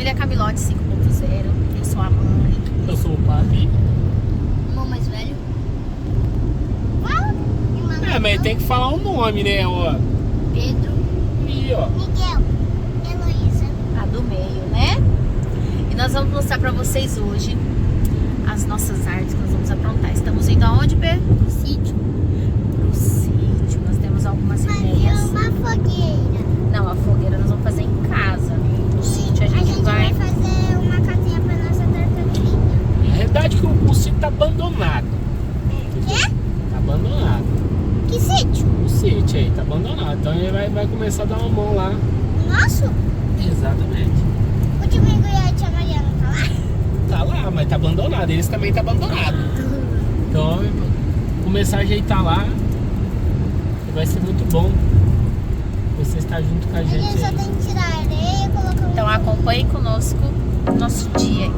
Ele é Camilote 5.0. Eu sou a mãe. Eu sou o pai. Irmão mais velho. É, mas tem que falar um nome, né? Ó. Pedro. E ó. Miguel. Heloísa. A do meio, né? E nós vamos mostrar pra vocês hoje as nossas artes que nós vamos aprontar. Estamos indo aonde, Pê? No sítio. Pro sítio. Nós temos algumas ideias. Uma fogueira. Não, a fogueira nós vamos fazer em casa. No sítio a gente vai... fazer uma casinha pra nossa tartaruguinha. É verdade que o sítio tá abandonado. Quê? Tá abandonado. Que sítio? O sítio aí tá abandonado. Então ele vai começar a dar uma mão lá. O nosso? Exatamente. O de Mingo e a tia Mariana tá lá? Tá lá, mas tá abandonado. Eles também tá abandonado. Então começar a ajeitar lá. Vai ser muito bom. Você estar junto com a A gente gente só aí. tem que tirar a areia e colocar um... Então acompanhe conosco o nosso dia.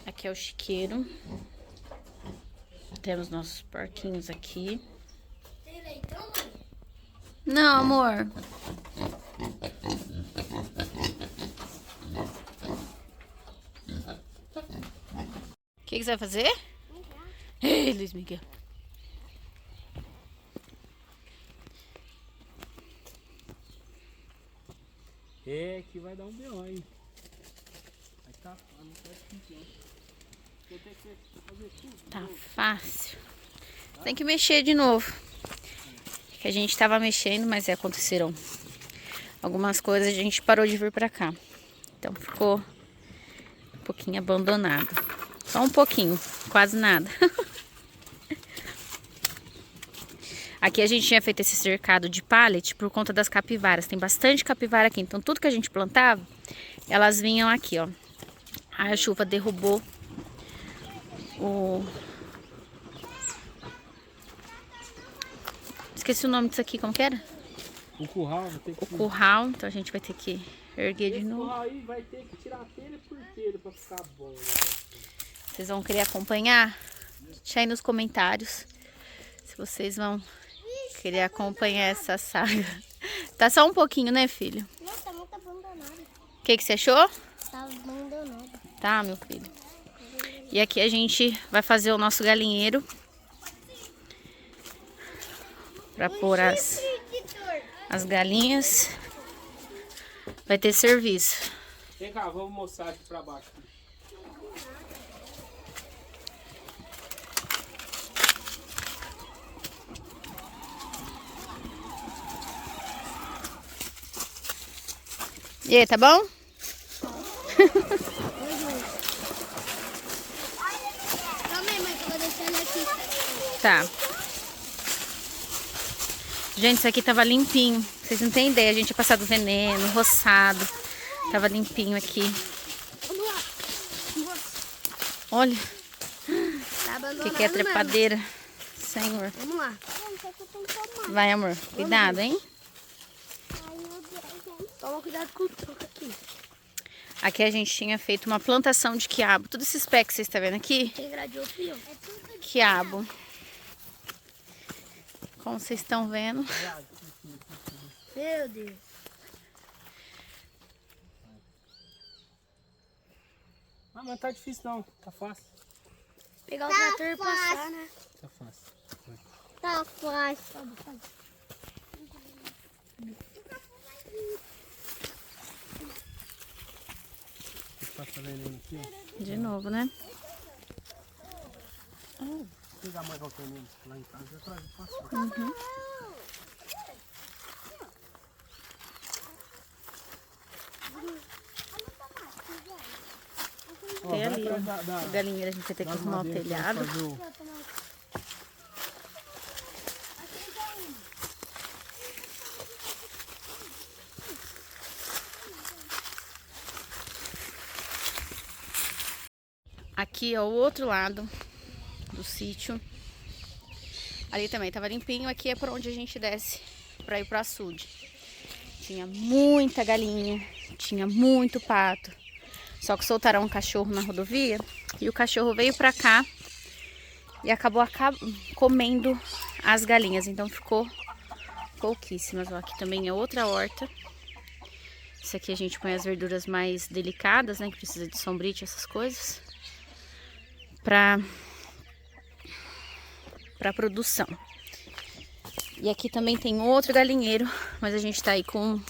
Aqui é o chiqueiro. Temos nossos porquinhos aqui. Tem leitão, mãe? Não, amor. O que você vai fazer? Ei, Luiz Miguel. É que vai dar um B.O. aí. Vai tá, não tá difícil. Eu tenho que fazer tudo. Tá fácil. Tem que mexer de novo. Que a gente tava mexendo, mas aconteceram algumas coisas, a gente parou de vir pra cá. Então ficou um pouquinho abandonado. Só um pouquinho, quase nada. Aqui a gente tinha feito esse cercado de pallet por conta das capivaras. Tem bastante capivara aqui, então tudo que a gente plantava, elas vinham aqui, ó. Aí a chuva derrubou o... Esqueci o nome disso aqui, como que era? O curral vai ter que... O curral, então a gente vai ter que erguer de Esse novo. curral aí vai ter que tirar telha por telha pra ficar bom. Né? Vocês vão querer acompanhar? Deixa aí nos comentários se vocês vão querer acompanhar essa saga. Tá só um pouquinho, né, filho? Não, tá muito abandonado. O que você achou? Tá abandonado. Tá, meu filho. E aqui a gente vai fazer o nosso galinheiro para pôr as galinhas. Vai ter serviço. Vem cá, vamos mostrar aqui pra baixo. E aí, tá bom? Calma aí, mãe, que eu vou deixar ele aqui. Tá. Gente, isso aqui tava limpinho. Vocês não têm ideia. A gente tinha passado veneno, roçado. Tava limpinho aqui. Vamos lá. Olha Tá o abandonado que é trepadeira. Senhor. Vamos lá. Vai, amor. Cuidado, hein? Toma cuidado com o troco aqui. Aqui a gente tinha feito uma plantação de quiabo. Todos esses pés que vocês estão vendo aqui, Tem gradeou, filho. quiabo. Como vocês estão vendo. Meu Deus. Ah, mas tá difícil não, tá fácil. Pegar o trator e passar, né? Tá fácil. Tá fácil. O que tá fazendo aqui, ó? De novo, né? Vou pegar mais um veneno lá em casa, já traz o passar. Uhum. Ó, Tem vai ali, ó. atrás A galinheira, a gente vai ter que das arrumar o madeiras pra telhado. fazer o- Aqui é o outro lado do sítio. Ali também tava limpinho. Aqui é por onde a gente desce pra ir pro açude. tinha muita galinha, tinha muito pato. Só que soltaram um cachorro na rodovia e o cachorro veio pra cá e acabou comendo as galinhas. Então ficou pouquíssimas. Ó, aqui também é outra horta. Isso aqui a gente põe as verduras mais delicadas, né? Que precisa de sombrite, essas coisas. Pra produção. E aqui também tem outro galinheiro, mas a gente tá aí com um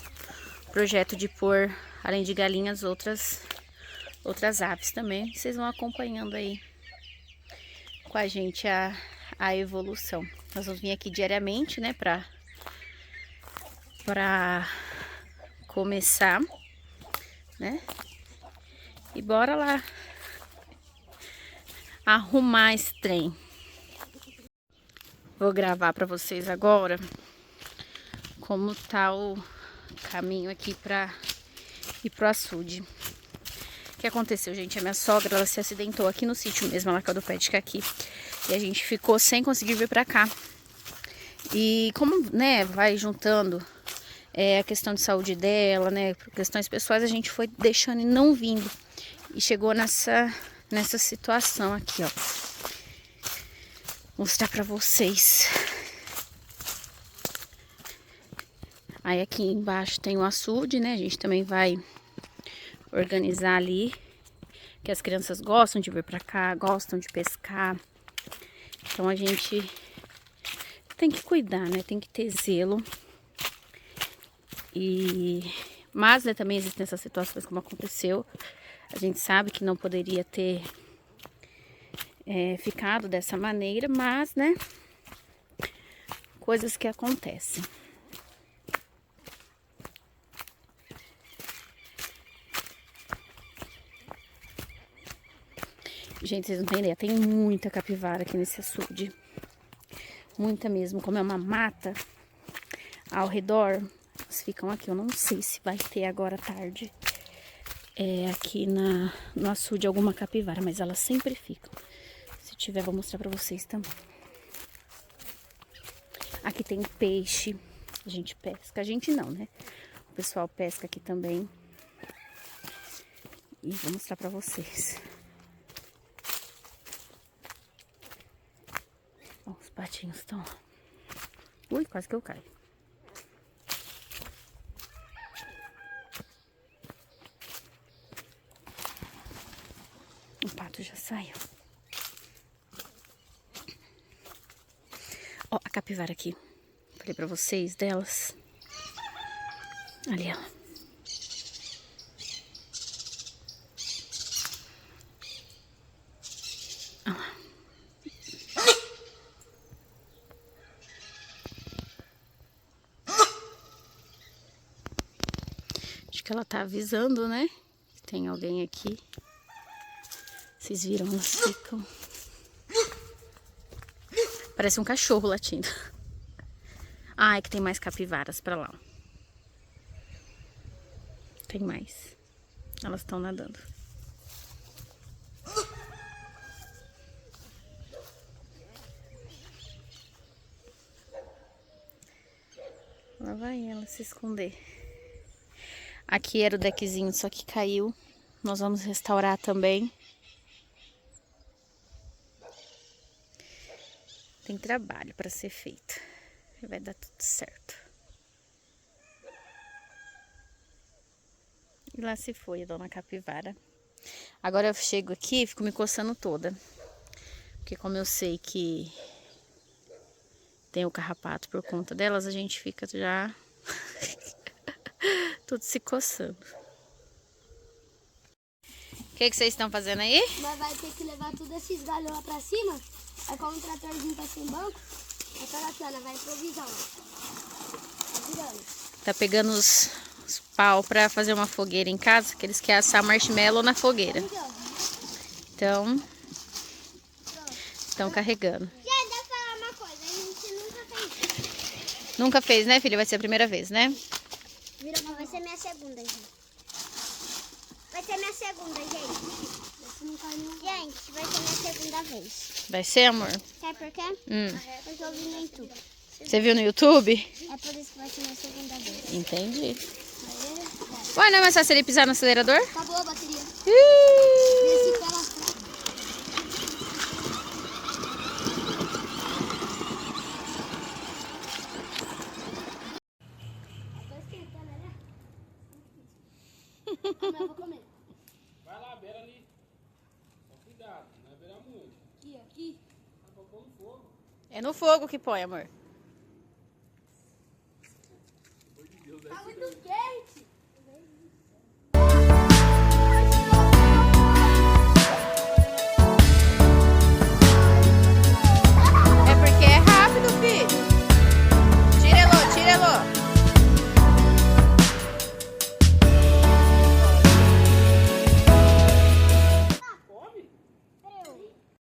projeto de pôr, além de galinhas, outras aves também. Vocês vão acompanhando aí com a gente a evolução. Nós vamos vir aqui diariamente, né, pra começar, né? E bora lá arrumar esse trem. Vou gravar pra vocês agora como tá o caminho aqui pra ir pro açude. O que aconteceu, gente? A minha sogra, ela se acidentou aqui no sítio mesmo, ela caiu do pé de caqui. E a gente ficou sem conseguir vir pra cá. E como, né, vai juntando a questão de saúde dela, né, por questões pessoais, a gente foi deixando e não vindo. E chegou nessa situação aqui, ó. Vou mostrar pra vocês. Aí aqui embaixo tem o açude, né? A gente também vai organizar ali. Que as crianças gostam de vir pra cá, gostam de pescar. Então a gente tem que cuidar, né? Tem que ter zelo. Mas, né, também existem essas situações como aconteceu. A gente sabe que não poderia ter ficado dessa maneira, mas, né, coisas que acontecem. Gente, vocês não têm ideia, tem muita capivara aqui nesse açude. Muita mesmo, como é uma mata ao redor, elas ficam aqui. Eu não sei se vai ter agora à tarde aqui no açude alguma capivara, mas elas sempre ficam. Se tiver, vou mostrar pra vocês também. Aqui tem peixe, a gente pesca. A gente não, né? O pessoal pesca aqui também. E vou mostrar pra vocês. Ó, os patinhos estão... Ui, quase que eu caio. O pato já saiu. Ó, a capivara aqui. Falei pra vocês delas. Ali, ela. Olha lá. Acho que ela tá avisando, né? Que tem alguém aqui. Vocês viram, elas ficam... Parece um cachorro latindo. Ah, é que tem mais capivaras pra lá. Tem mais. Elas estão nadando. Lá vai ela se esconder. Aqui era o deckzinho, só que caiu. Nós vamos restaurar também. Tem trabalho para ser feito. Vai dar tudo certo. E lá se foi a dona capivara. Agora eu chego aqui e fico me coçando toda. Porque como eu sei que tem o carrapato por conta delas, a gente fica já tudo se coçando. O que vocês estão fazendo aí? Mas vai ter que levar tudo esses galhos lá pra cima. Aí como o tratorzinho tá sem banco, a taratana vai improvisar. Tá virando. Tá pegando os pau pra fazer uma fogueira em casa, que eles querem assar marshmallow na fogueira. Então, estão carregando. Gente, deixa eu falar uma coisa, a gente nunca fez. Nunca fez, né, filha? Vai ser a primeira vez, né? Não, vai ser minha segunda, gente. Vai ser minha segunda, gente. Gente, vai ser minha segunda vez. Vai ser, amor? Sabe por quê? Porque eu vi no YouTube. Você viu no YouTube? É por isso que vai ser minha segunda vez. Entendi. Ué, não é mais fácil ele pisar no acelerador? Acabou a bateria. Ih! Desci pela frente. Tô esquentando, né? Eu vou comer. Vai lá, beira ali. Só cuidado, não é beirar muito. Aqui. Tá colocando fogo. É no fogo que põe, amor. Tá muito quente.